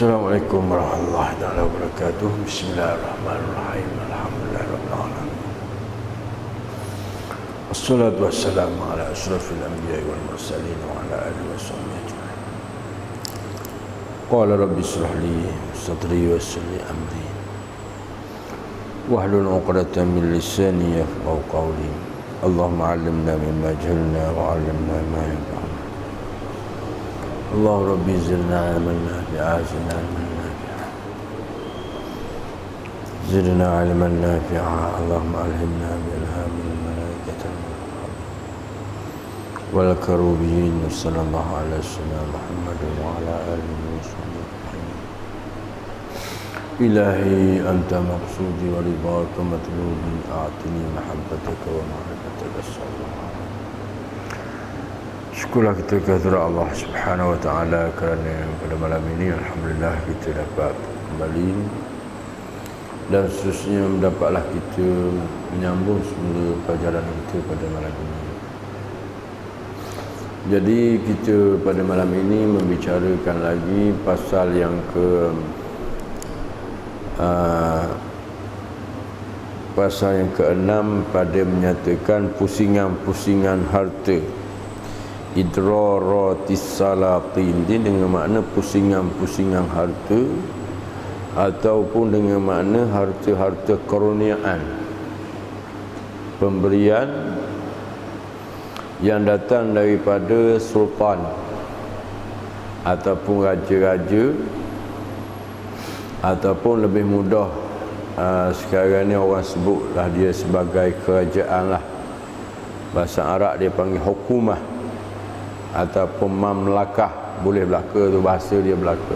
Assalamualaikum warahmatullahi wabarakatuh. Bismillahirrahmanirrahim. Alhamdulillahirabbil alamin. Wassalatu wassalamu ala asyrafil anbiya'i wal mursalin wa ala alihi washabbihi ajma'in. Qala rabbi ishrah li sadri wa yassir li amri wahlul 'uqdatam min lisani yafqahu qawli. Allahumma 'allimna mimma jahilna wa 'allimna ma yanfa'una. Allah Rabbi zidna ilman nafi'a, zidna ilman nafi'a, zidna ilman nafi'a. Allahumma alhimna bilhamil malaikatil wal karubiyin. Sallallahu alaihi wasallam Muhammad wa ala alihi wa sahbihi. Ilahi anta maqsudi wa ridhaka matlubi, a'tini mahabbataka wa ma'rifataka sallallahu. Syukurlah kita kepada Allah Subhanahu wa taala kerana pada malam ini alhamdulillah kita dapat kembali dan seterusnya dapatlah kita menyambung semula pelajaran kita pada malam ini. Jadi kita pada malam ini membicarakan lagi pasal yang ke-6 pada menyatakan pusingan-pusingan harta. Idraratis salatin, dia dengan makna pusingan-pusingan harta ataupun dengan makna harta-harta kurniaan, pemberian yang datang daripada sultan ataupun raja-raja, ataupun lebih mudah sekarang ni orang sebutlah dia sebagai kerajaan lah. Bahasa Arab dia panggil hukumah ataupun mamlakah, boleh belaka tu bahasa dia belaka.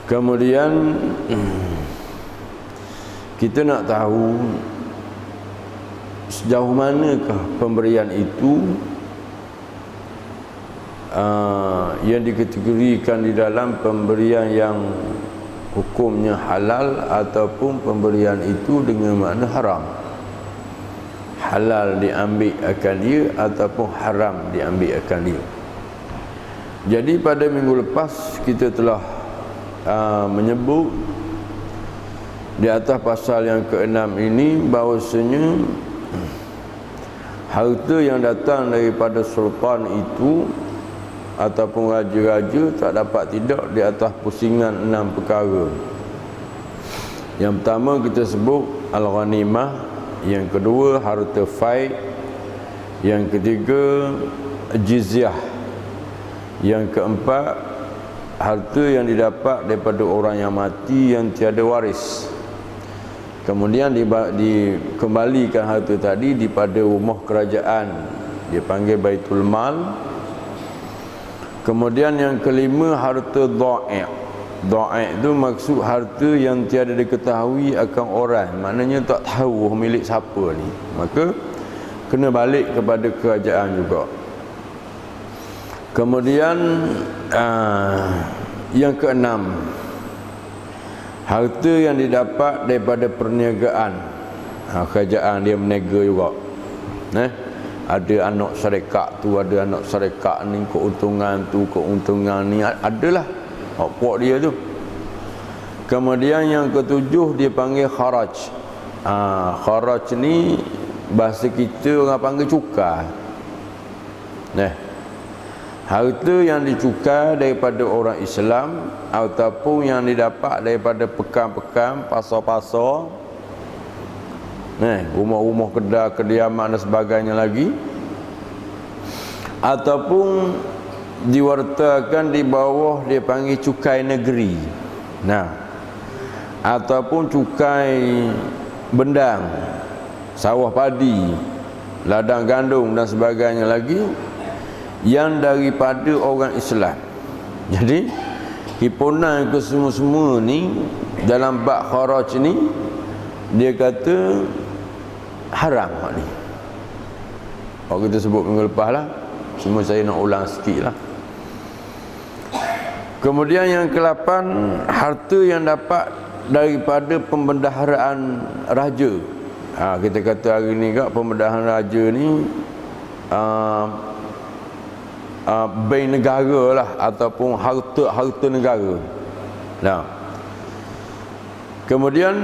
Kemudian kita nak tahu sejauh manakah pemberian itu yang dikategorikan di dalam pemberian yang hukumnya halal ataupun pemberian itu dengan makna haram. Halal diambil akan dia ataupun haram diambil akan dia. Jadi pada minggu lepas kita telah menyebut di atas pasal yang ke-6 ini bahawasanya harta yang datang daripada sultan itu ataupun raja-raja tak dapat tidak di atas pusingan 6 perkara. Yang pertama kita sebut al-ghanimah, yang kedua harta faid, yang ketiga jizyah, yang keempat harta yang didapat daripada orang yang mati yang tiada waris. Kemudian dikembalikan harta tadi daripada rumah kerajaan, dia panggil Baitul Mal. Kemudian yang kelima harta dha'i'. Dha'i' itu maksud harta yang tiada diketahui akan orang, maknanya tak tahu milik siapa ni, maka kena balik kepada kerajaan juga. Kemudian yang keenam harta yang didapat daripada perniagaan. Kerajaan dia meniaga juga, ada anak syarikat tu, ada anak syarikat ni, keuntungan tu, keuntungan ni, adalah pokok dia tu. Kemudian yang ketujuh dia panggil kharaj. Kharaj ni bahasa kita orang panggil cukai. Harta yang dicukai daripada orang Islam ataupun yang didapat daripada pekan-pekan, pasar-pasar, rumah-rumah, kedai, kediaman dan sebagainya lagi, ataupun diwartakan di bawah dia panggil cukai negeri, ataupun cukai bendang, sawah padi, ladang gandum dan sebagainya lagi yang daripada orang Islam. Jadi himpunan ke semua-semua ni dalam bab kharaj ni dia kata haram ni. Kalau kita sebut minggu lepas lah, cuma saya nak ulang sikit lah. Kemudian yang ke-8 harta yang dapat daripada pembendaharaan raja. Kita kata hari ni kat pembendaharaan raja ni bank negara lah, ataupun harta negara. Nah, kemudian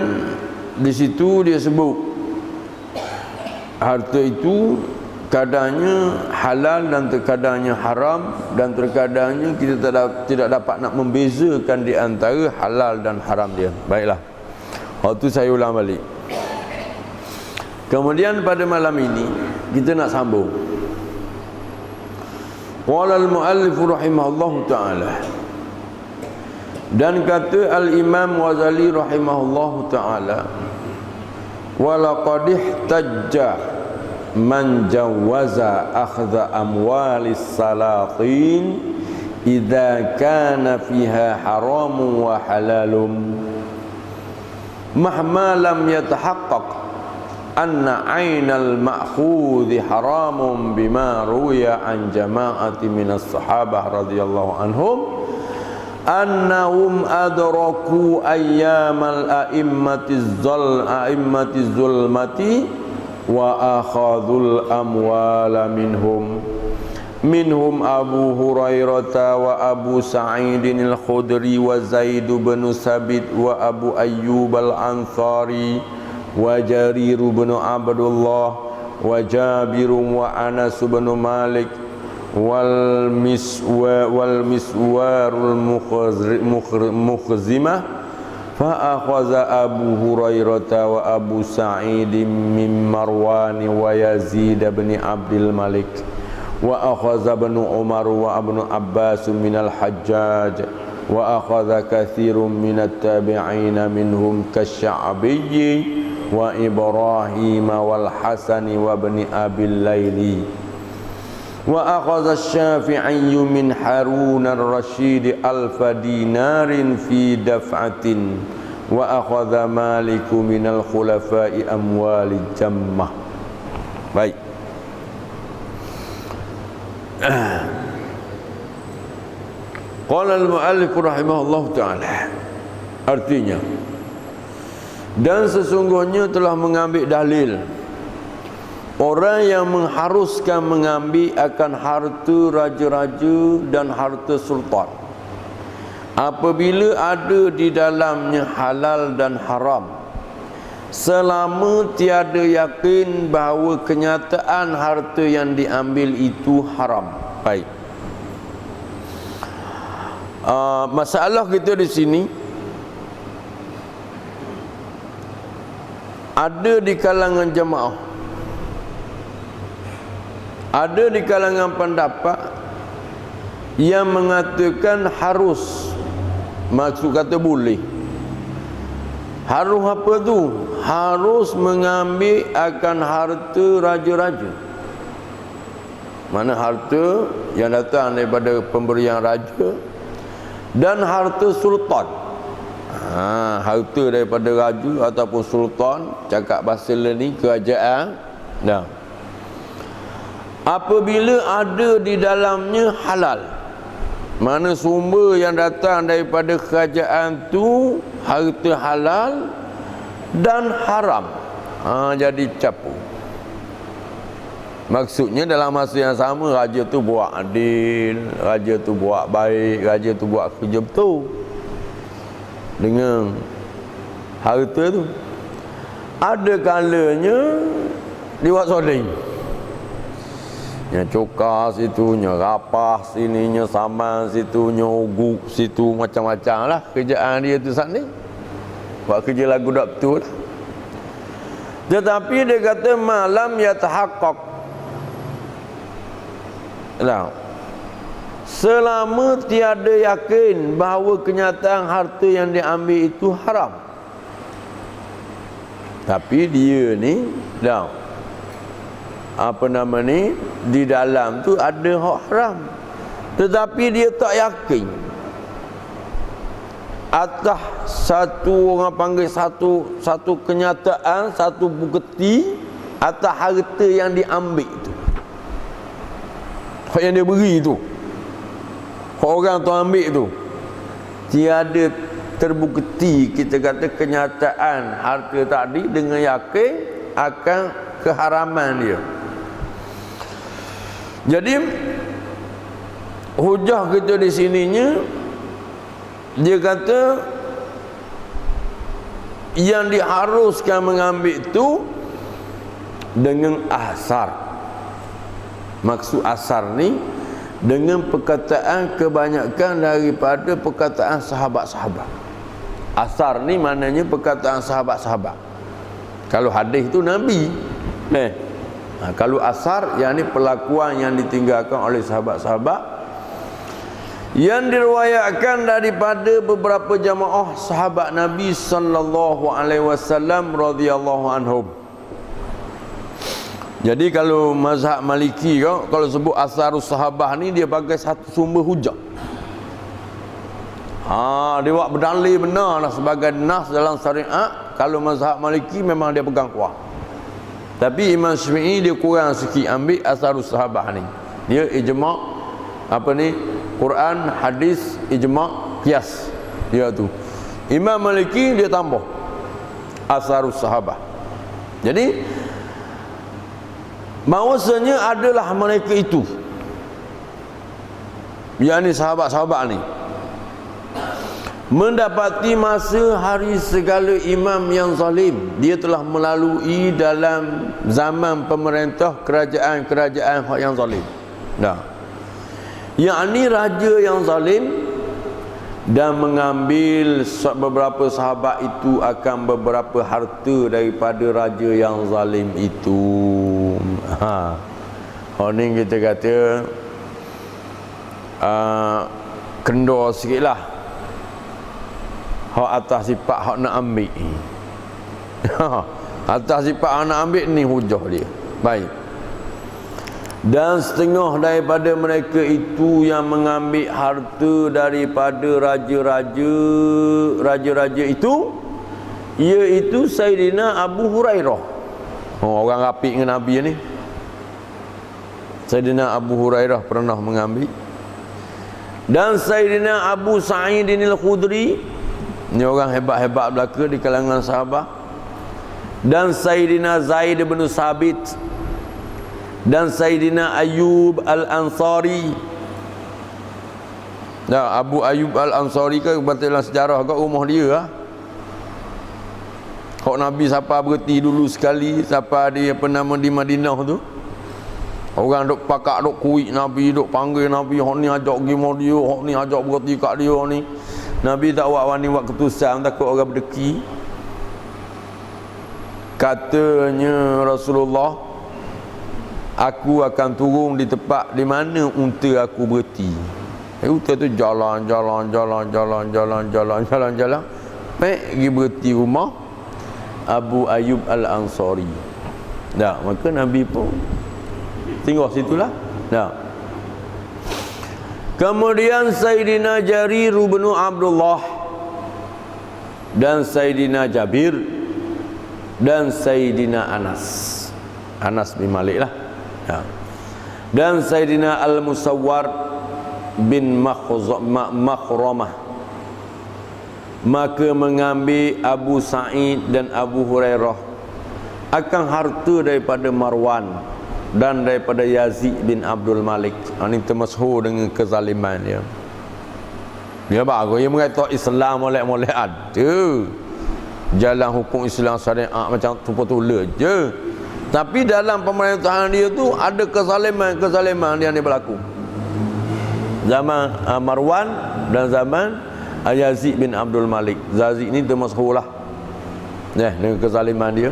di situ dia sebut harta itu kadangnya halal dan terkadangnya haram, dan terkadangnya kita tidak dapat nak membezakan di antara halal dan haram dia. Baiklah, waktu saya ulang balik. Kemudian pada malam ini kita nak sambung. Qala al-muallif rahimahullahu taala, dan kata al-Imam Ghazali rahimahullahu taala, wa laqad ihtajja man jawaza akhdha amwalis salatin idza kana fiha haramun wa halalun mahma lam yatahaqqaq anna aynal ma'khudhi haramun bima ruya an jama'ati minas sahabah radhiyallahu anhum annahum adraku ayyamal a'immatiz zulmati wa akhadhul amwala minhum Abu Hurairah wa Abu Sa'idin al-Khudri wa Zaid bin Sabit wa Abu Ayyub al-Ansari wa Jarir bin Abdullah wa Jabir wa Anas bin Malik wal miswarul mukhzimah fa akhadha Abu Hurairah wa Abu Sa'id min Marwan wa Yazid bin Abdul Malik wa akhadha ibn Umar wa ibn Abbas min al-Hajjaj wa akhadha kathirun min at-tabi'in minhum kasy'abiyyi wa Ibrahim wal Hasan wa ibn Abil Laili wa akhadha asy-Syafi'i min Harun ar-Rasyid alfa dinarin fi daf'atin wa akhadha Malik min al-khulafa'i amwali jammah. Baik. Qala al-muallif rahimahullahu taala, artinya, dan sesungguhnya telah mengambil dalil orang yang mengharuskan mengambil akan harta raja-raja dan harta sultan apabila ada di dalamnya halal dan haram, selama tiada yakin bahawa kenyataan harta yang diambil itu haram. Baik. Masalah kita di sini, ada di kalangan jemaah, ada di kalangan pendapat yang mengatakan harus, maksud kata boleh. Harus apa tu? Harus mengambil akan harta raja-raja. Mana harta yang datang daripada pemberian raja dan harta sultan. Harta daripada raja ataupun sultan, cakap bahasa ni kerajaan. Nah, apabila ada di dalamnya halal, mana sumber yang datang daripada kerajaan tu harta halal dan haram, jadi campur. Maksudnya dalam masa yang sama, raja tu buat adil, raja tu buat baik, raja tu buat kerja betul dengan harta tu. Ada kalanya dia buat soling, nya cokar situnya, rapah sininya, saman situnya, uguk situ, macam-macam lah kerjaan dia tu saat ni. Buat kerja lagu tak betul lah. Tetapi dia kata malam yatahaqqaq, nah, selama tiada yakin bahawa kenyataan harta yang diambil itu haram. Tapi dia ni dah, apa nama ni, di dalam tu ada hak haram, tetapi dia tak yakin atas satu, orang panggil satu kenyataan, satu bukti atas harta yang diambil itu, hak yang dia beri tu, hak orang tu ambil tu, tiada terbukti, kita kata, kenyataan harta tadi dengan yakin akan keharaman dia. Jadi hujah kita di sininya, dia kata yang diharuskan mengambil itu dengan asar. Maksud asar ni dengan perkataan kebanyakan daripada perkataan sahabat-sahabat. Asar ni maknanya perkataan sahabat-sahabat. Kalau hadis itu Nabi. Kalau asar, yang ni perlakuan yang ditinggalkan oleh sahabat-sahabat yang diriwayatkan daripada beberapa jamaah sahabat Nabi sallallahu alaihi wasallam radhiyallahu anhum. Jadi kalau mazhab Maliki kalau sebut asarus sahabah ni, dia pakai satu sumber hujah. Dia buat berdalil benar lah sebagai nas dalam syariat. Kalau mazhab Maliki memang dia pegang kuat. Tapi Imam Syafi'i dia kurang sikit ambil asarus sahabah ni. Dia ijma' Quran, hadis, ijma', qiyas. Dia tu. Imam Maliki dia tambah asarus sahabah. Jadi bahawasanya adalah mereka itu, yakni sahabat-sahabat ni, mendapati masa hari segala imam yang zalim. Dia telah melalui dalam zaman pemerintah kerajaan-kerajaan yang zalim. Yakni raja yang zalim, dan mengambil beberapa sahabat itu akan beberapa harta daripada raja yang zalim itu. Ni kita kata kendor sikit lah. Hak atas sifat hak nak ambil. Atas sifat hak nak ambil ni hujah dia. Baik. Dan setengah daripada mereka itu yang mengambil harta daripada raja-raja itu, iaitu Sayyidina Abu Hurairah. Orang rapi dengan Nabi ni. Sayyidina Abu Hurairah pernah mengambil. Dan Sayyidina Abu Sa'id Al-Khudri, ni orang hebat-hebat belaka di kalangan sahabat. Dan Sayyidina Zaid bin Sabit, dan Sayyidina Ayyub Al-Ansari. Abu Ayyub Al-Ansari ke dalam sejarah kat rumah dia lah. Hak Nabi siapa berhenti dulu sekali, siapa dia di Madinah tu. Orang duk pakak, duk kuik Nabi, duk panggil Nabi, hak ni ajak pergi rumah dia, hak ni ajak berhenti kat dia ni. Nabi tak wani buat ketusan, takut orang berdeki. Katanya Rasulullah, aku akan turun di tempat di mana unta aku berhenti. Unta tu jalan. Pergi berhenti rumah Abu Ayyub Al-Ansari. Maka Nabi pun tinggal situlah. Kemudian Sayyidina Jarir bin Abdullah, dan Sayyidina Jabir, dan Sayyidina Anas bin Malik lah. Dan Sayyidina Al-Musawwar bin Makhramah, maka mengambil Abu Sa'id dan Abu Hurairah akan harta daripada Marwan dan daripada Yazid bin Abdul Malik. Ini termasyhur dengan kezaliman dia. Dia bagus, dia mengatakan Islam molek-molek ada jalan hukum Islam syariat macam tumpul-tula je. Tapi dalam pemerintahan dia tu ada kezaliman yang dia berlaku. Zaman Marwan dan zaman Yazid bin Abdul Malik. Yazid ni termasyhur lah dengan kezaliman dia.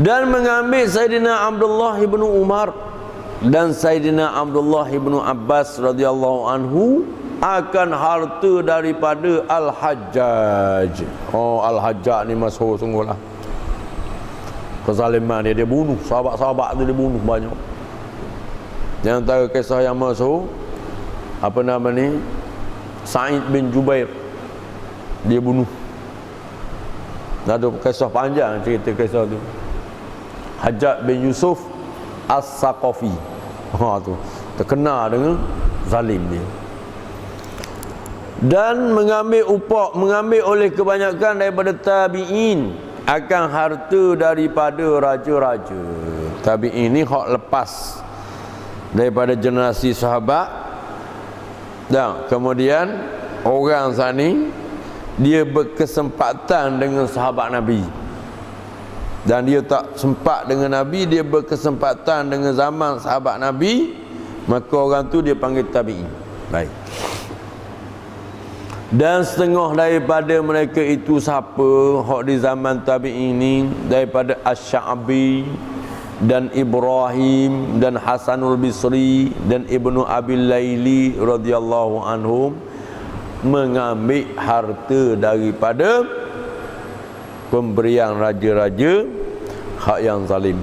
Dan mengambil Sayyidina Abdullah ibnu Umar dan Sayyidina Abdullah ibnu Abbas radhiyallahu anhu akan harta daripada Al-Hajjaj. Al-Hajjaj ni masyhur sungguhlah. Kezaliman dia bunuh sahabat-sahabat tu, dia bunuh banyak. Yang antara kisah yang masyhur Sa'id bin Jubair, dia bunuh. Ada kisah panjang cerita kisah tu. Hajjaj bin Yusuf As-Saqafi, tu terkenal dengan zalim dia. Dan mengambil oleh kebanyakan daripada tabi'in akan harta daripada raja-raja. Tabi'in ni hak lepas daripada generasi sahabat. Dan kemudian orang sani dia berkesempatan dengan sahabat Nabi, dan dia tak sempat dengan Nabi, dia berkesempatan dengan zaman sahabat Nabi, maka orang tu dia panggil tabi'in. Baik. Dan setengah daripada mereka itu siapa hak di zaman tabi'in ini, daripada Asy-Sya'bi dan Ibrahim dan Hasanul Bisri dan Ibnu Abil Laili radhiyallahu anhum, mengambil harta daripada pemberian raja-raja hak yang zalim.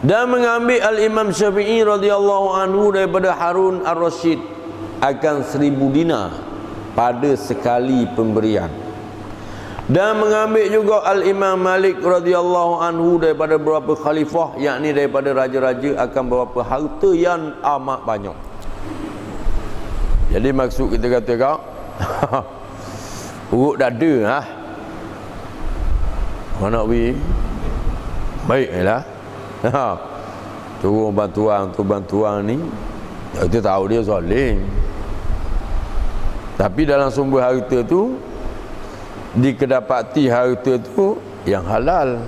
Dan mengambil Al-Imam Syafi'i radhiyallahu anhu daripada Harun Ar-Rasyid akan 1000 dinar pada sekali pemberian. Dan mengambil juga Al-Imam Malik radhiyallahu anhu daripada beberapa khalifah, yakni daripada raja-raja, akan beberapa harta yang amat banyak. Jadi maksud kita kata kau urut dada mana wi baiklah turun bantuan ni kita tahu dia zalim, tapi dalam sumber harta tu dikedapati harta tu yang halal.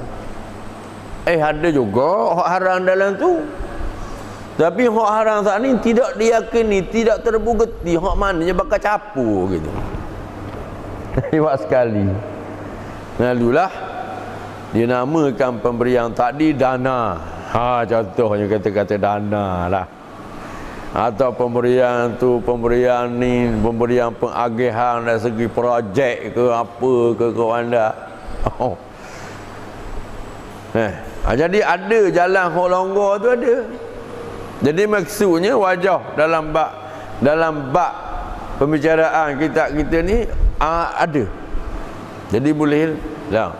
Ada juga hak haram dalam tu, tapi hak haram saat ni tidak diyakini, tidak terbukti hak mananya bakal capur gitu. Hebat sekali. Lalulah dia namakan pemberian tadi dana. Contohnya kata-kata dana lah. Atau pemberian tu pemberian ni, pemberian pengagihan dari segi projek ke apa ke anda. Jadi ada jalan hak longgar tu ada. Jadi maksudnya wajah dalam bab pembicaraan kita ni ada. Jadi boleh lah.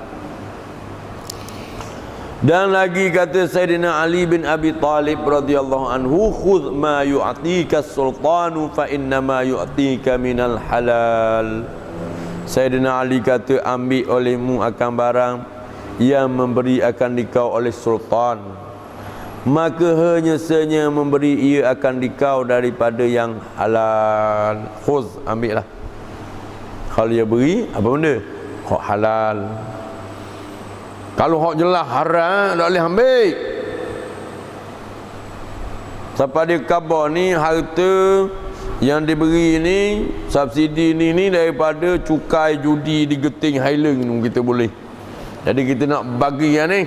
Dan lagi kata Sayyidina Ali bin Abi Talib radhiyallahu anhu, khudh ma yu'tika sultanu fa inna ma yu'tika minal halal. Sayyidina Ali kata, ambil olehmu akan barang yang memberi akan dikau oleh sultan, maka hanya saja memberi ia akan dikau daripada yang halal. Khudh, ambil lah. Kalau dia beri apa benda? Hak halal. Kalau hak jelas haram, tak boleh ambil. Sampai dia khabar ni, harta yang diberi ni, subsidi ni daripada cukai judi di Geting Highland tu kita boleh. Jadi kita nak bagi yang ni.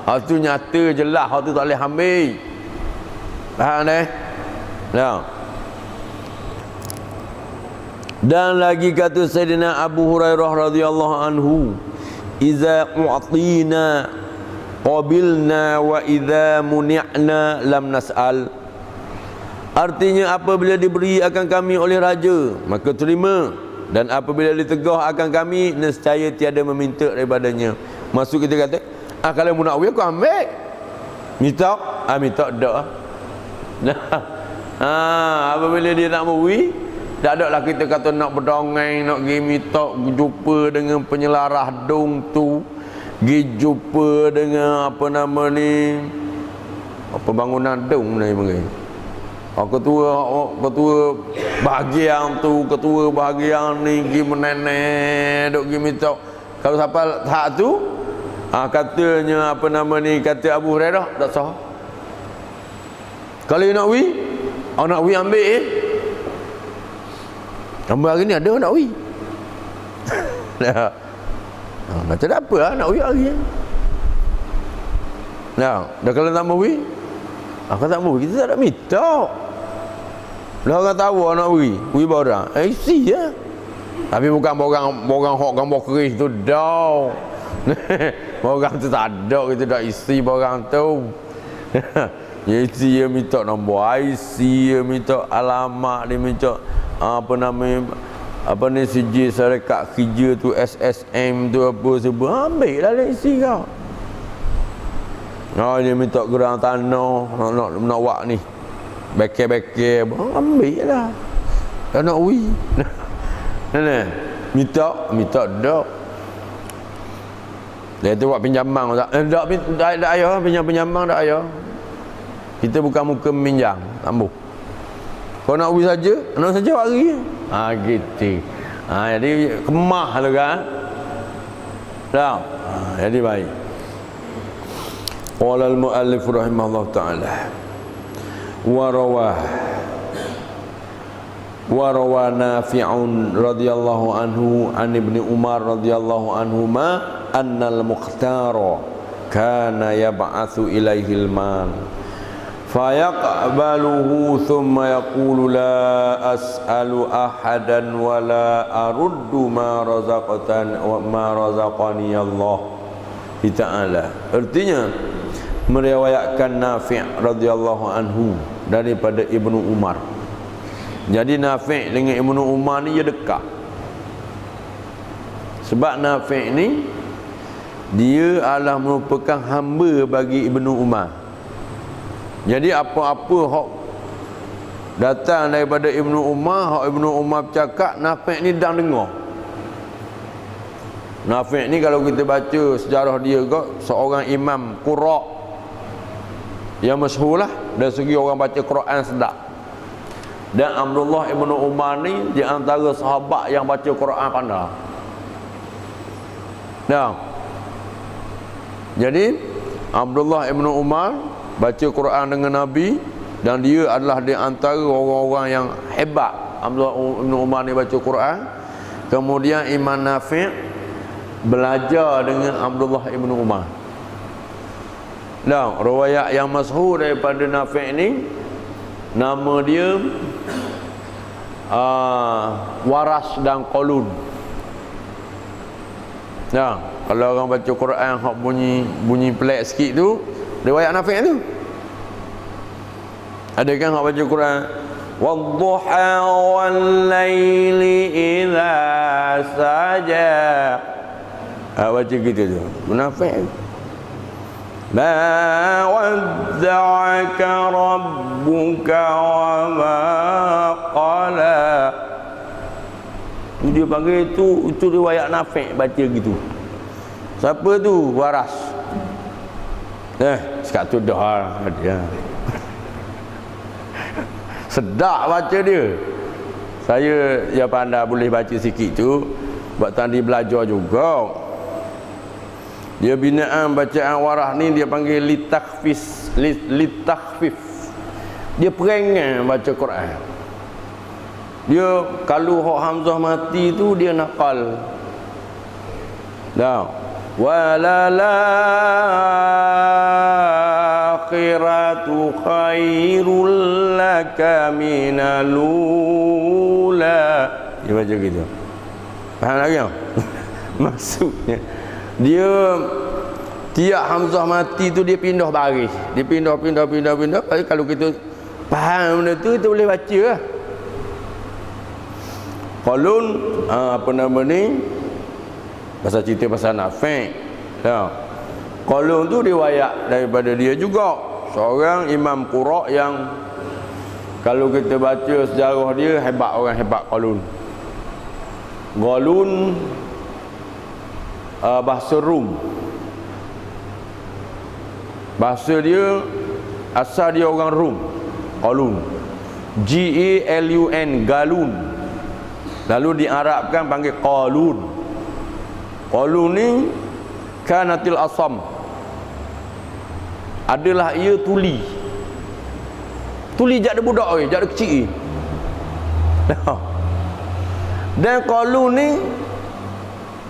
Hak tu nyata jelas, hak tu tak boleh ambil. Faham dah? Dan lagi kata Sayyidina Abu Hurairah radhiyallahu anhu, iza u'tina qabilna wa iza muni'na lam nas'al. Artinya apabila diberi akan kami oleh raja, maka terima, dan apabila ditegah akan kami, nescaya tiada meminta daripadanya. Maksud kita kata, kalau mu nak beri aku ambil, minta dak. Apabila dia nak beri, tak ada lah kita kata nak berdongeng, nak pergi minta jumpa dengan penyelarah dong tu, pergi jumpa dengan apa nama ni, pembangunan dong ni mungkin. Ketua bahagian tu, ketua bahagian ni pergi menenek, duk pergi minta. Kalau siapa hak tu, katanya apa nama ni, kata Abu Hurairah, tak sah. Kalau nak wi, nak wi ambil Ambil hari ni ada nak wi. Macam apa nak wi hari ni. Dah kalau tak mau wi, kalau tak mau kita tak nak minta. Dah orang tahu nak wi barang. Isi ya. Tapi bukan borang hok gambar keris tu dah. Borang tu tak ada, kita dah isi borang tu. Isi dia minta nombor IC, dia minta alamat, dia minta apa nama, apa ni, sijil syarikat kerja tu, SSM tu, apa sebab ambil lah dia isi kau. Dia minta gerang tanah, nak wak ni, beke-beke, ambil lah. Tak nak wi. Minta dak. Dia tu buat pinjaman tak? Tak ayah pinjam-pinjaman tak ayah. Kita bukan muka meminjam, tak boleh. Kau nak pergi saja, nak saja hari. Gitu. Jadi kemah lah kan. Tak. Jadi baik. Qala al-muallif rahimahullah taala. Wa rawa Nafi'un radhiyallahu anhu an Ibni Umar radhiyallahu anhuma annal Muqtara kana yab'atsu ilaihi al-mal fayaqbaluhu thumma yaqulu la as'alu ahadan wa la aruddu ma razaqani Allah ta'ala. Artinya meriwayatkan Nafi' radhiyallahu anhu daripada Ibnu Umar. Jadi Nafi' dengan Ibnu Umar ni dia dekat. Sebab Nafi' ni dia adalah merupakan hamba bagi Ibnu Umar. Jadi apa-apa hak datang daripada Ibnu Umar, hak Ibnu Umar bercakap, Nafi' ni dah dengar. Nafi' ni kalau kita baca sejarah dia kok, seorang imam qura' yang masyhur lah dari segi orang baca Quran sedap. Dan Abdullah Ibnu Umar ni di antara sahabat yang baca Quran pandai. Nah. Jadi Abdullah Ibnu Umar baca Quran dengan Nabi dan dia adalah di antara orang-orang yang hebat. Abdullah Ibnu Umar ni baca Quran. Kemudian Imam Nafi' belajar dengan Abdullah Ibnu Umar. Nah, riwayat yang masyhur daripada Nafi' ni nama dia Waras dan Qalun. Nah, kalau orang baca Quran hak bunyi pelik sikit tu, riwayat Nafi' tu. Ada kan hak baca Quran wadduha wal laili idza saja. Baca gitu tu. Nafi'. Ma wadda'aka rabbuka wa ma qala. Dia panggil itu riwayat Nafi' baca gitu. Siapa tu? Waras. Sekat tu dah dia. Sedap baca dia. Saya yang pandai boleh baca sikit tu, buat tadi belajar juga. Dia binaan bacaan Waras ni dia panggil litakhfif. Dia perangai baca Quran. Dia kalau hak Hamzah mati tu dia nakal. Dah. Walal akhiratu khairul laka minal ula. Dia baca gitu. Faham lagi tak? Maksudnya dia tiap Hamzah mati tu dia pindah baris. Dia pindah. Kalau kita faham benda tu kita boleh baca lah. Qalun apa nama ni? Pasal cerita pasal Nafi'. Ya. Qalun tu riwayat daripada dia juga. Seorang imam qura' yang kalau kita baca sejarah dia hebat, orang hebat Qalun. Qalun bahasa Rum. Bahasa dia asal dia orang Rum. Qalun. Galun. Galun. Lalu diarabkan panggil Qalun. Qalun ni kanatil asam. Adalah ia tuli. Tuli jak ada budak oi, jak ada kecil. Dan Qalun ni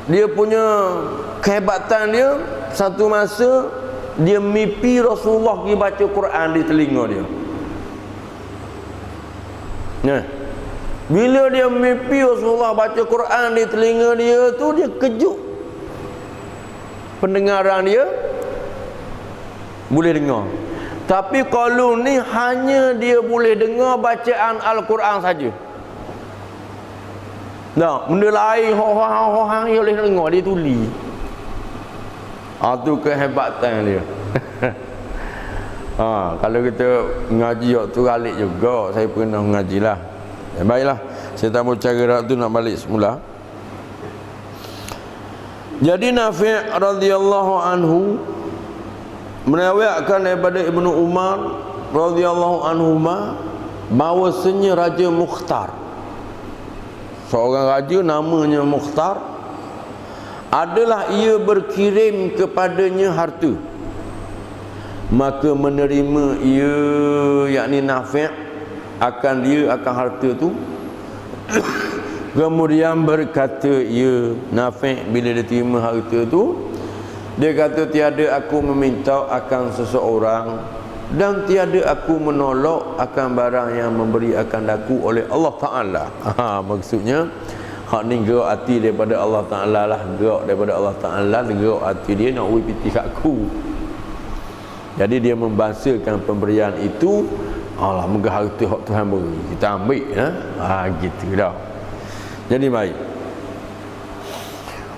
dia punya kehebatan dia, satu masa dia mimpi Rasulullah pergi baca Quran di telinga dia. Nah, bila dia mimpi Rasulullah baca Quran di telinga dia tu, dia kejut. Pendengaran dia boleh dengar. Tapi Qalun ni hanya dia boleh dengar bacaan Al-Quran saja. Nah, benda lain hohang dia boleh dengar, dia tuli. Tu kehebatan dia. Kalau kita mengaji waktu kalik juga, saya pernah mengajilah. Baiklah, saya tak mau cara tu nak balik semula. Jadi Nafi' radhiyallahu anhu meriwayatkan daripada Ibnu Umar radhiyallahu anhuma bahawasanya Raja Mukhtar, seorang raja namanya Mukhtar, adalah ia berkirim kepadanya harta, maka menerima ia, yakni Nafi' akan harta tu. Kemudian berkata ia, Nafi' bila dia terima harta tu, dia kata, tiada aku meminta akan seseorang dan tiada aku menolak akan barang yang memberi akan aku oleh Allah Ta'ala. Maksudnya hak ni gerak hati daripada Allah Ta'ala lah, gerak daripada Allah Ta'ala, gerak hati dia nak ui piti kat aku. Jadi dia membahasakan pemberian itu, Allah moga harta hak Tuhan beri, kita ambil gitu dah. Jadi baik.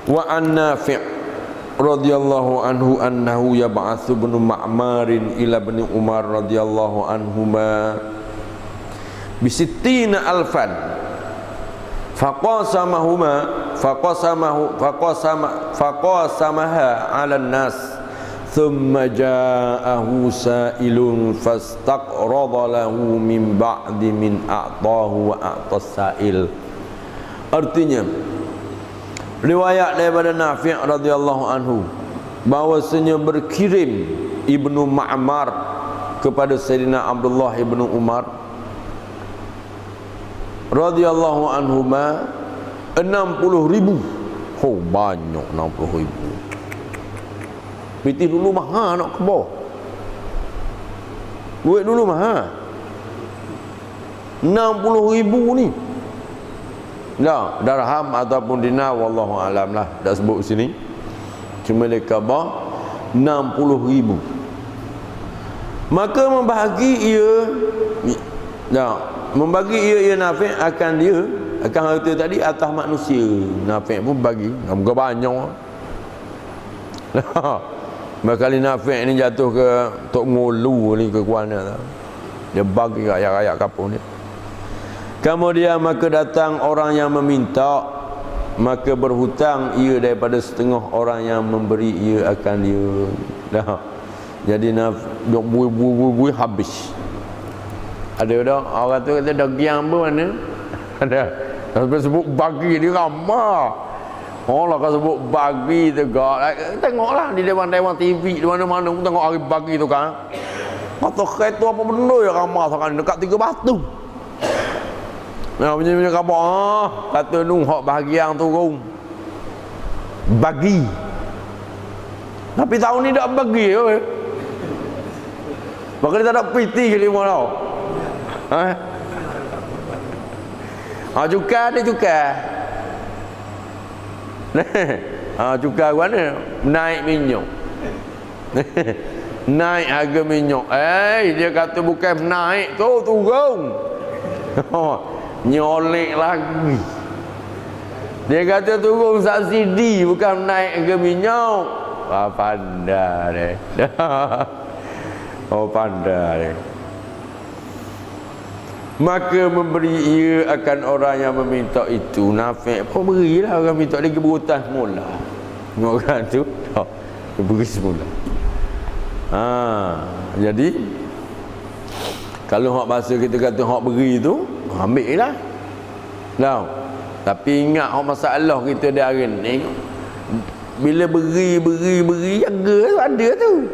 Wa an Nafi' radhiyallahu anhu annahu yab'atsu ibnu Ma'marin ila ibni Umar radhiyallahu anhuma bi 60,000 faqasamaha 'ala an-nas thumma ja'ahu sa'ilun fastaqrada lahu min ba'di min a'tahu wa a'tas sa'il. Artinya riwayat daripada Nafi' radhiyallahu anhu bahwasanya berkirim Ibnu Ma'mar kepada Sayyidina Abdullah Ibnu Umar radhiyallahu anhuma 60,000. Oh, banyak 60,000. Piti dulu mahal nak kebor. Duit dulu mahal. 60,000 ni. Dah, darham ataupun dinar wallahu alam lah, dah sebut sini. Cuma dia khabar 60,000. Maka membahagi ia Nafi' akan harta tadi atas manusia. Nafi' pun bagi, moga banyak. Bakal Nafi' ni jatuh ke Tok Ngulu ni, ke kuana dia bagi rakyat-rakyat kampung ni. Kemudian maka datang orang yang meminta, maka berhutang ia daripada setengah orang yang memberi ia akan dia. Dah. Jadi dok bui habis. Ada dah orang tu kata dah giang apa mana? Ada. Kalau sebut bagi dia ramah. Allah kalau sebut bagi tu gak. Tengoklah di dewan-dewan TV di mana-mana pun tengok hari bagi tu kan. Kata kereta apa benda yang ramah sangat dekat 3 batu. Nah, punya khabar kata nu hak bahagian turun bagi, tapi tahun ni tak bagi maka dia tak ada piti ke lima tau. Cukai dia cukai. Cukai ke mana? Naik minyak. Naik harga minyak. Dia kata bukan naik tu, turun. Nyolek lagi. Dia kata turun subsidi, bukan naik harga minyak. Pandai dia. Pandai dia. Maka memberi ia akan orang yang meminta itu. Nafi' pun berilah orang minta, dia berhutang semula. Orang tu dia beri semula. Jadi kalau hak bahasa kita kata hak beri tu, ambil lah. Tahu? Tapi ingat hak masalah kita dah hari ni, bila beri jaga tu ada tu.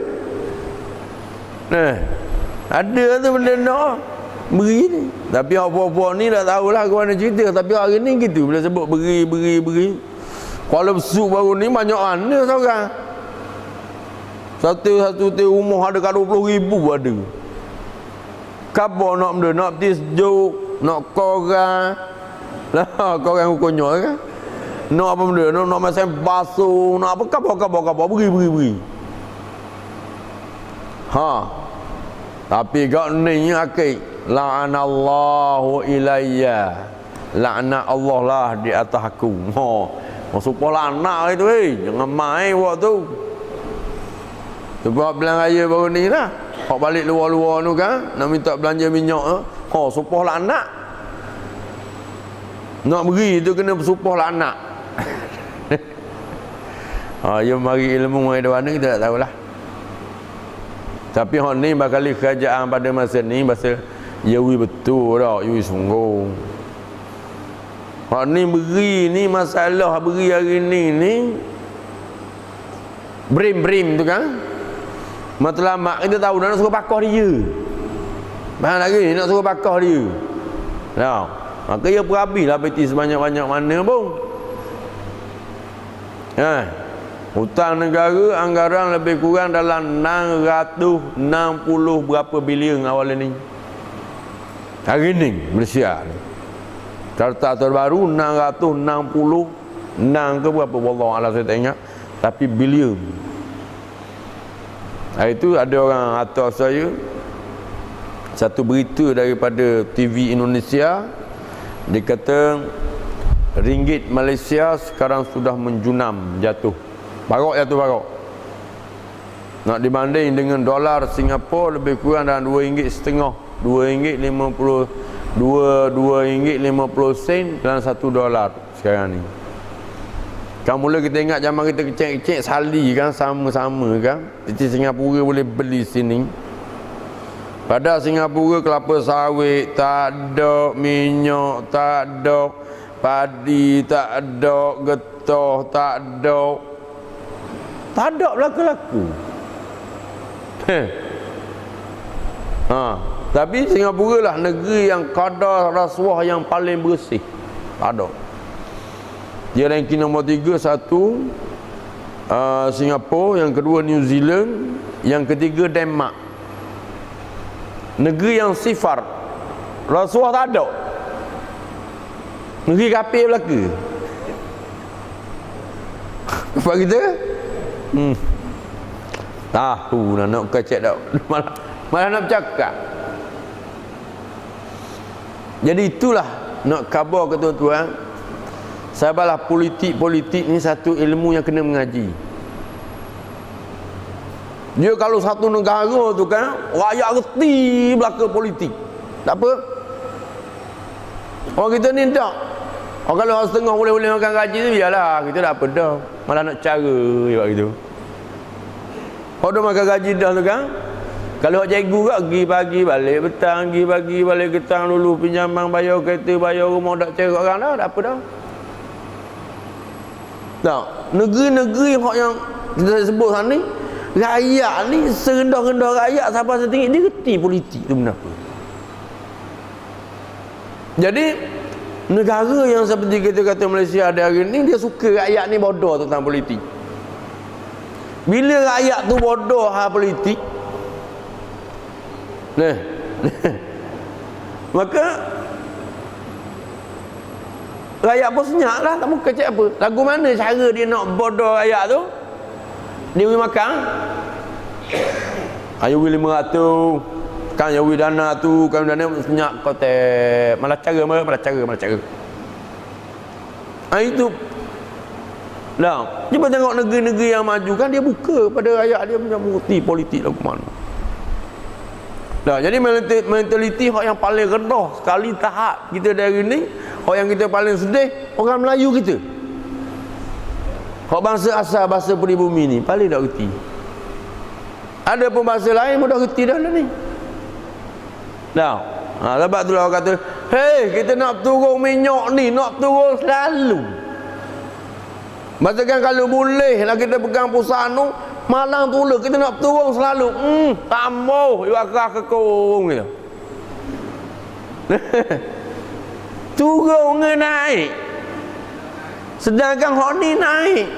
Ada tu benda nak beri ni. Tapi apa-apa ni tak tahulah ke mana cerita. Tapi hari ni gitu, bila sebut beri. Kuala Besuk baru ni banyak mana seorang. Satu rumah ada kat 20,000 ada. Khabar nak benda, nak peti sejuk, nak korang lah, korang hukumnya kan, nak apa benda, nak masak basuh, nak apa, khabar beri. Tapi kat ni akik la'anallahu ilayya, laknat Allah lah di atas aku. Supaya laknat itu jangan main buat tu. Sebab bilang raya baru ni lah, hak balik luar-luar tu kan, nak minta belanja minyak supah laknat. Nak beri tu kena supah laknat. Dia mari ilmu dari mana kita tak tahulah. Tapi hak ni bakal kerajaan pada masa ni pasal yawi betul dah, yawi sungguh. Hak ni beri ni masalah beri hari ni brim tu kan. Matlamat kita tahu nak suruh pakah dia. Bahan lagi nak suruh pakah dia. Tahu. Maka ia berhabislah peti sebanyak-banyak mana pun. Hutang negara anggaran lebih kurang dalam 660 berapa bilion awal ni. Hari ni Malaysia ni. Carta terbaru 666 ke berapa wallah alam saya tak ingat, tapi bilion. Hari tu ada orang atas saya satu berita daripada TV Indonesia, dia kata ringgit Malaysia sekarang sudah menjunam, jatuh barok. Nak dibanding dengan dolar Singapura lebih kurang dalam RM2.5, RM2.50 dalam $1 sekarang ni. Kan mula kita ingat zaman kita kecil-kecil sali kan sama-sama kan. Jadi Singapura boleh beli sini. Pada Singapura kelapa sawit tak ada, minyak tak ada, padi tak ada, getah tak ada. Tak ada berlaku-laku. Tapi Singapura lah negeri yang kadar rasuah yang paling bersih. Ada. Dia ranking nombor 3, satu Singapura, yang kedua New Zealand, yang ketiga Denmark. Negeri yang sifar, rasuah tak ada. Negeri kafir belaka. Apa kita? Tahu nak kacak tak. Malah nak bercakap. Jadi itulah nak khabar ke tuan-tuan. Sabarlah, politik ni satu ilmu yang kena mengaji. Dia kalau satu negara tu kan, rakyat reti belaka politik. Tak apa. Orang kita ni tak. Orang kalau orang setengah boleh makan gaji tu, biarlah. Kita tak apa dah. Malah nak cara je gitu. Kalau dah makan gaji dah tu kan, kalau orang cikgu kat, pergi pagi balik petang, pergi pagi balik petang dulu, pinjaman bayar kereta, bayar rumah, tak cari orang dah, tak apa dah. Tak, negeri-negeri yang kita sebut sana ni, rakyat ni serendah-rendah rakyat sampai setinggi, dia reti politik tu benda apa. Jadi negara yang seperti kita kata Malaysia ada hari ni, dia suka rakyat ni bodoh tentang politik. Bila rakyat tu bodoh hal politik, maka rakyat pun senyap lah, tak buka cakap apa. Lagu mana cara dia nak bodoh rakyat tu? Dia beri makan Ayawi 500 kan, Ayawi dana tu kan, dana senyap kotek. Malah cara. Itu dah. Cuba tengok negeri-negeri yang maju kan, dia buka pada rakyat dia punya bukti politik lagu mana. Dah, jadi mentaliti hak yang paling rendah sekali tahap kita dari ni, hak yang kita paling sedih orang Melayu kita. Hak bangsa asal, bangsa peribumi ni paling tak reti. Ada pun bahasa lain pun dah reti dah lah ni. Dah. Sebab tu lah orang kata, hei, kita nak turun minyak ni, nak turun selalu. Maksudkan kalau boleh lah kita pegang perusahaan tu, malang tu kita nak turun selalu. Tak mau, ibarat kekong gitu. Turun ke naik. Sedangkan hak ni naik.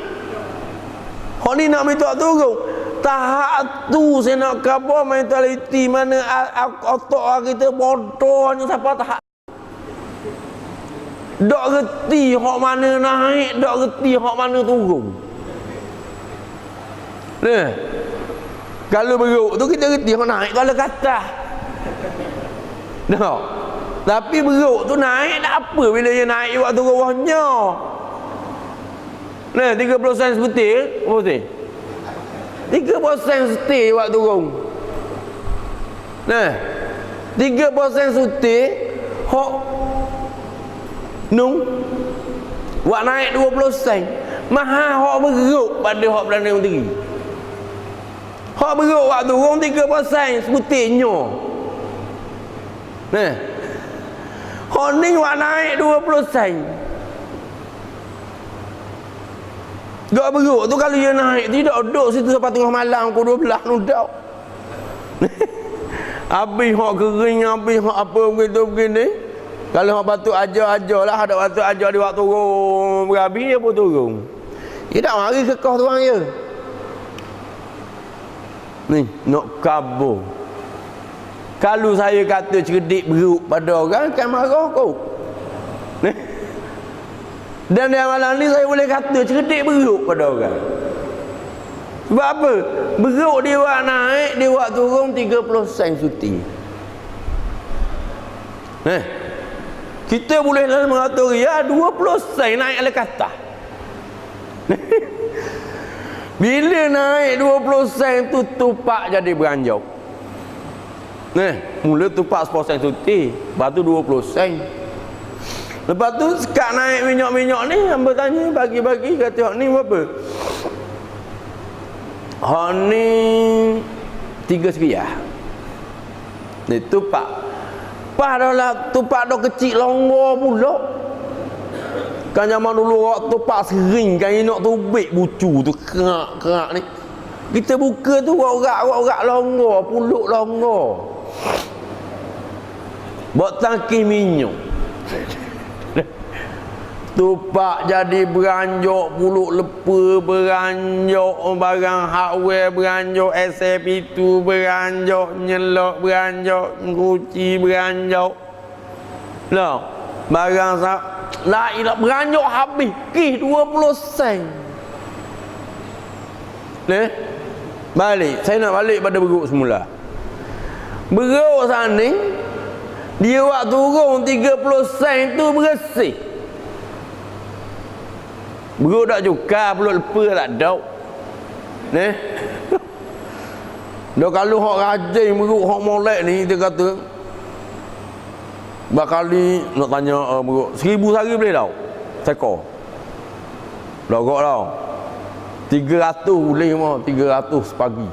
Hak ni nak minta turun. Tahap tu saya nak khabar mentaliti mana otak kita bodohnya sampai tahap. Dok reti hak mana naik, dok reti hak mana turun. Kalau beruk tu kita reti hak naik kalau kata. Dah. Tapi beruk tu naik tak apa bila dia naik waktu bawahnya. 30 sen sebetul, apa betul? 3% stay waktu turun. 3% suti hok nung wak naik 20 sen. Mahal hak beruk pada hak Belanda Menteri. Hak beruk waktu orang 3% sebutinnya. Nah. Hak ni wak naik 20%. Gak beruk tu kalau dia naik tidak duduk situ sampai tengah malam pukul 12 nudak. Habis hak kering, habis hak apa begitu begini. Kalau hak batuk ajar lah, ada batuk ajar di waktu turun berabi dia pun turun. Dia tak mari kekah tu orang dia. Ni nak kabur. Kalau saya kata cerdik beruk pada orang kan marah kau. Dan yang malam ni saya boleh kata cerdik beruk pada orang. Sebab apa? Beruk dia buat naik, dia buat turun 30 sen suti. Kita boleh dalam mengatur ya 20 sen naik ala kata. Bila naik 20 sen tu tupak jadi beranjau. Mula tupak 10 sen suti, lepas tu 20 sen. Lepas tu sekat naik minyak-minyak ni, hamba tanya bagi-bagi kata hak ni berapa? Hak ni 3 seriah. Ni tupak. Padahal tupak dah kecil longgar pula. Kan zaman dulu orang tupak sering kan nak tubik bucu tu kerak-kerak ni. Kita buka tu orak-orak longgar, puluk longgar. Buat tangkis minyak. Tupak jadi beranjak, puluk lepa beranjak, barang hardware beranjak, SF itu beranjak, nyelok beranjak, kunci beranjak. Lah, barang la ilah beranjak habis kih 20 sen. Balik, saya nak balik pada beruk semula. Beruk sana ni dia buat turun 30 sen tu bersih. Beruk tak cuka, peluk lepa tak ada. Dah kalau hak rajin beruk, hak molek ni dia kata bakali nak tanya beruk 1000 sehari boleh tau sekor. Dah gok tau 300 boleh mah, 300 pagi.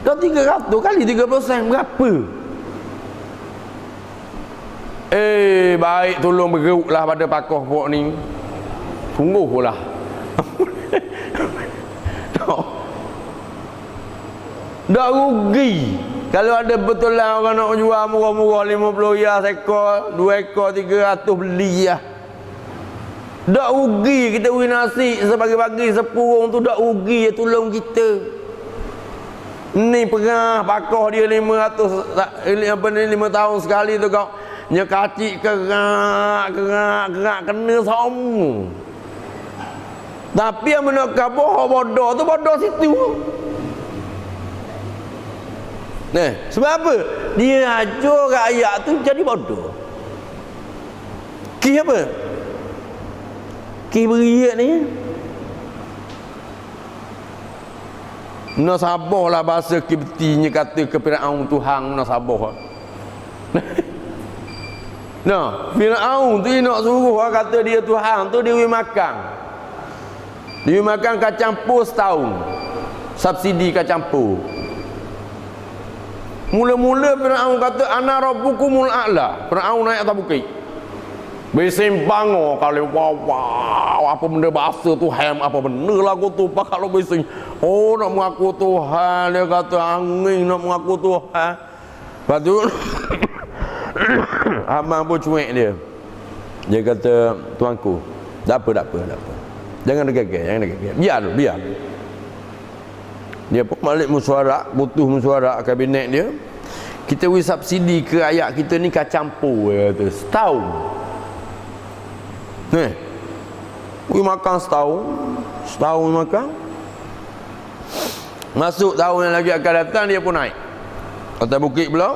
Dah 300 kali 30 sen berapa? Baik tolong beruklah pada pakoh pok ni. Sungguh lah. Dah rugi. Kalau ada betul lah orang nak jual murah-murah 50 riyal sekor, 2 ekor 300 beli lah. Dak rugi kita beri nasi sebagi-bagi sepurung tu, dak rugi dia tolong kita. Ni perah pakoh dia 500 apa ni 5 tahun sekali tu kau. Nya kacik kerak kena semua. Tapi yang nak kabur bodoh tu bodoh situ. Sebab apa? Dia ajar rakyat tu jadi bodoh. Ki apa? Ki beriak ni. Nak sabarlah bahasa kibtinya kata ke Firaun tu hang nak sabar. Nah, Firaun tu nak suruh orang kata dia Tuhan tu dia makan. Dia makan kacang pur setahun. Subsidi kacang pur. Mula-mula Firaun kata ana rabbukumul a'la. Firaun naik atas bukit. Bersembang kalau wow apa benda bahasa Tuhan apa benda lagu tu pak kalau bersing. Oh nak mengaku Tuhan, dia kata angin nak mengaku Tuhan. Lepas tu abang pun cuek dia. Dia kata tuanku, tak apa. Jangan degagak. Biar. Dia pun balik mesyuarat, butuh mesyuarat kabinet dia. Kita beri subsidi ke rakyat kita ni kacang pur dia kata setahun. Beri makan setahun makan. Masuk tahun yang lagi akan datang dia pun naik atas bukit pula.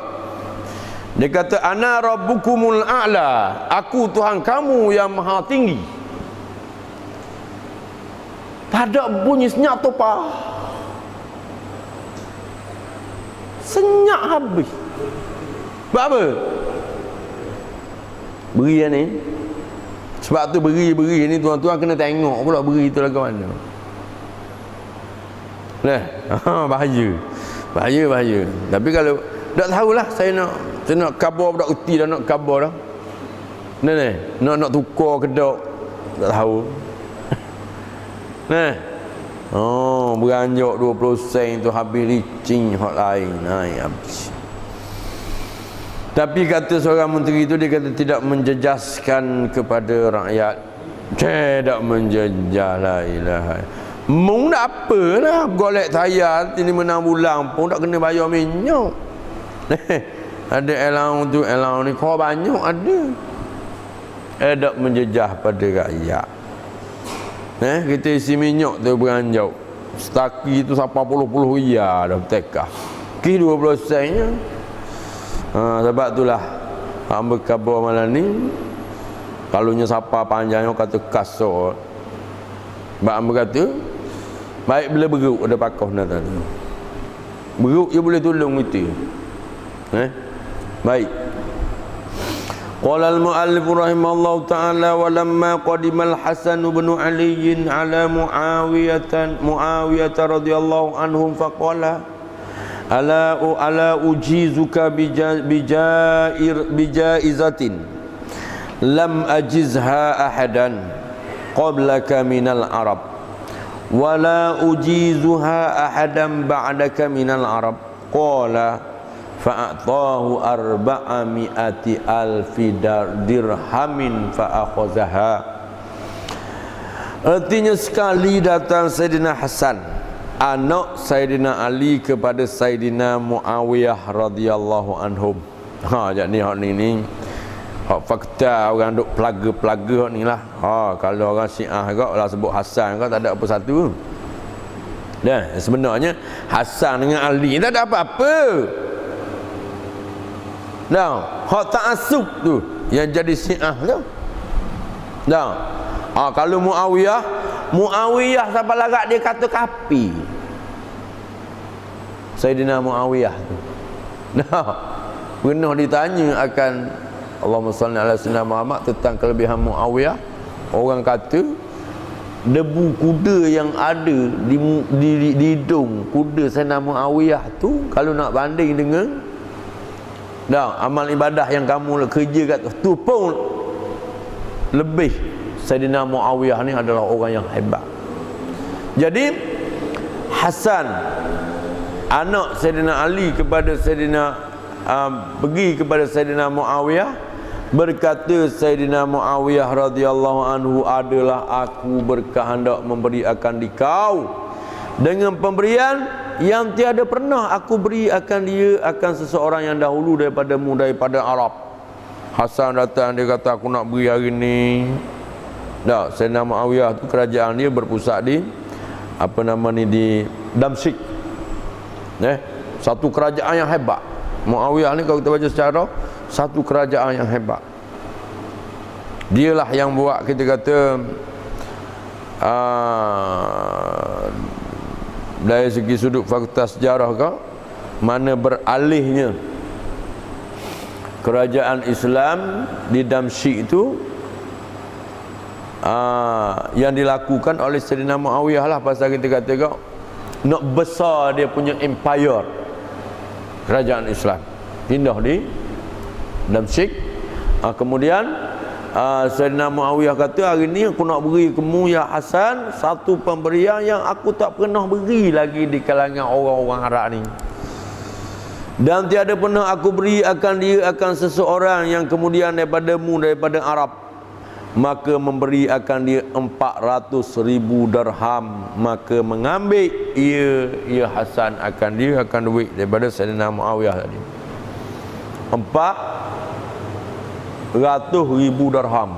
Dia kata ana rabbukumul a'la, aku Tuhan kamu yang maha tinggi. Tak ada bunyi senyap topa. Senyap habis. Sebab apa? Beri ni. Sebab Sebab tu beri ni tuan-tuan kena tengok pula beri tu lagu mana. Nah, bahaya. Tapi kalau tak tahulah saya nak khabar budak reti dah, nak khabar dah. Nak tukar kedok tak tahu. Beranjak 20 sen tu habis licin hot lain. Habis. Tapi kata seorang menteri itu, dia kata tidak menjejaskan kepada rakyat. Tidak menjejah, la ilaha. Mung nak apalah golek tayar ini menang bulan pun tak kena bayar minyak. Ada elang tu, elang ni kau banyak ada. Tak menjejah pada rakyat. Kita isi minyak tu beranjak. Setaki tu siapa puluh ya dah bertekah. Ki 20 sennya. Sebab itulah hamba khabar malam ni kalunya siapa panjangnya kata kasar. Sebab hamba kata baik bila beruk ada pakoh nak tadi. Beruk dia boleh tolong kita. Baik. Qala al-mu'allif rahimahullahu ta'ala wa lamma qadimal Hasan bin Ali ala Muawiyah radhiyallahu anhum faqala ala ujizuka bijaizatin lam ajizha ahadan qablaka minal arab wala ujizuha ahadan ba'daka minal arab qala fa'atahu 400,000 dirhamin fa'akhazaha. Artinya sekali datang Sayyidina Hasan anak Sayyidina Ali kepada Sayyidina Muawiyah radhiyallahu anhum. Jadi hak ni hak fakta orang duk pelaga-pelaga hak ni lah. Kalau orang Syiah agak lah sebut Hasan kau tak ada apa satu. Dan sebenarnya Hasan dengan Ali tak ada apa-apa. Hak ta'assub tu yang jadi Syiah tu. Kalau Muawiyah sampai larat dia kata kapi. Sayyidina Muawiyah tu. Pernah ditanya akan Allahumma salli ala sayyidina Muhammad tentang kelebihan Muawiyah. Orang kata debu kuda yang ada di hidung kuda Sayyidina Muawiyah tu kalau nak banding dengan amal ibadah yang kamu kerja kat tu pun lebih. Sayyidina Muawiyah ni adalah orang yang hebat. Jadi Hasan anak Sayyidina Ali kepada Sayyidina pergi kepada Sayyidina Muawiyah, berkata Sayyidina Muawiyah radhiyallahu anhu, adalah aku berkehendak memberi akan dikau dengan pemberian yang tiada pernah aku beri akan dia akan seseorang yang dahulu daripadamu daripada Arab. Hasan datang, dia kata aku nak beri hari ni. Sayyidina Muawiyah tu kerajaan dia berpusat di di Damsyik. Satu kerajaan yang hebat. Muawiyah ni kalau kita baca secara satu kerajaan yang hebat. Dialah yang buat kita kata dari segi sudut fakta sejarah kau mana beralihnya kerajaan Islam di Damsyik itu yang dilakukan oleh Sayyidina Muawiyah lah. Pasal kita kata kau nak besar dia punya empire kerajaan Islam pindah di Damsyik. Kemudian Sayyidina Muawiyah kata hari ni aku nak beri kamu ya Hasan satu pemberian yang aku tak pernah beri lagi di kalangan orang-orang Arab ni, dan tiada pernah aku beri akan dia akan seseorang yang kemudian daripada Arab. Maka memberi akan dia 400,000 dirham. Maka mengambil ia Hasan akan duit daripada Sayyidina Muawiyah tadi 400,000 dirham.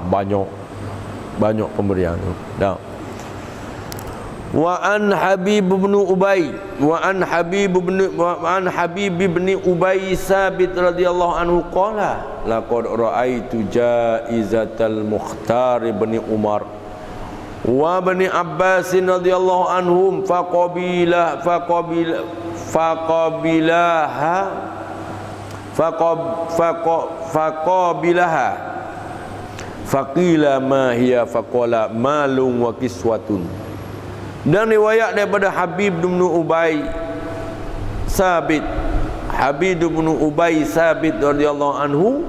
Banyak pemberian tu. Wa an Habib bin Ubay Sabit radhiyallahu anhu qala laqad ra'aitu jaizatal Mukhtar bin Umar wa bin Abbas radhiyallahu anhum faqabilaha faqila ma hiya faqala malun wa kiswatun. Dan riwayat daripada Habib bin Ubay Sabit radhiyallahu anhu,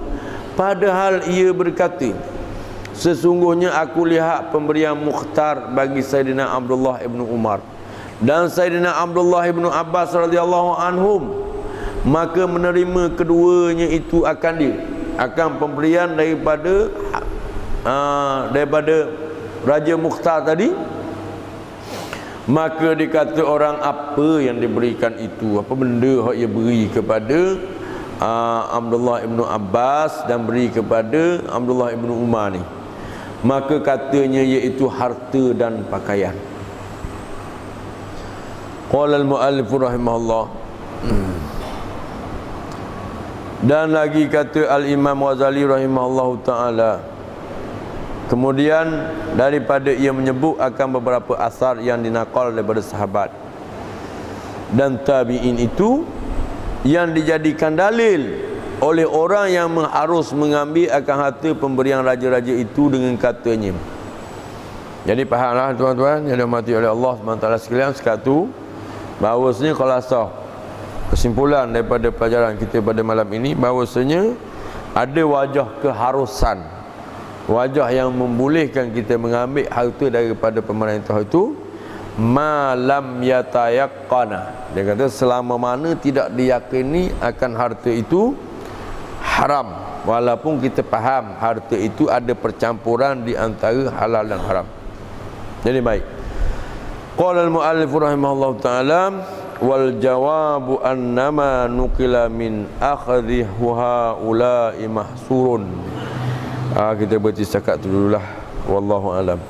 padahal ia berkata, sesungguhnya aku lihat pemberian mukhtar bagi Sayyidina Abdullah ibn Umar dan Sayyidina Abdullah ibn Abbas radhiyallahu anhum, maka menerima keduanya itu akan pemberian daripada Raja Mukhtar tadi. Maka dikata orang, apa yang diberikan itu, apa benda yang ia beri kepada Abdullah ibn Abbas dan beri kepada Abdullah ibn Umar ni? Maka katanya iaitu harta dan pakaian. Qala al-muallif rahimahullah. Dan lagi kata al-Imam Ghazali rahimahullahu taala, kemudian daripada ia menyebut akan beberapa asar yang dinaqal daripada sahabat dan tabi'in itu yang dijadikan dalil oleh orang yang harus mengambil akan harta pemberian raja-raja itu dengan katanya. Jadi fahamlah tuan-tuan yang dirahmati oleh Allah SWT sekalian, sekatu bahawasanya khulasah kesimpulan daripada pelajaran kita pada malam ini, bahawasanya ada wajah keharusan, wajah yang membolehkan kita mengambil harta daripada pemerintah itu, malam yatayaqqana. Dia kata selama mana tidak diyakini akan harta itu haram, walaupun kita faham harta itu ada percampuran di antara halal dan haram. Jadi baik. Qala al-muallif rahimahullahu taala, wal jawabu annama nuqila min akhdhi haula'i mahsurun. Kita berhenti setakat tu dululah. Wallahu alam.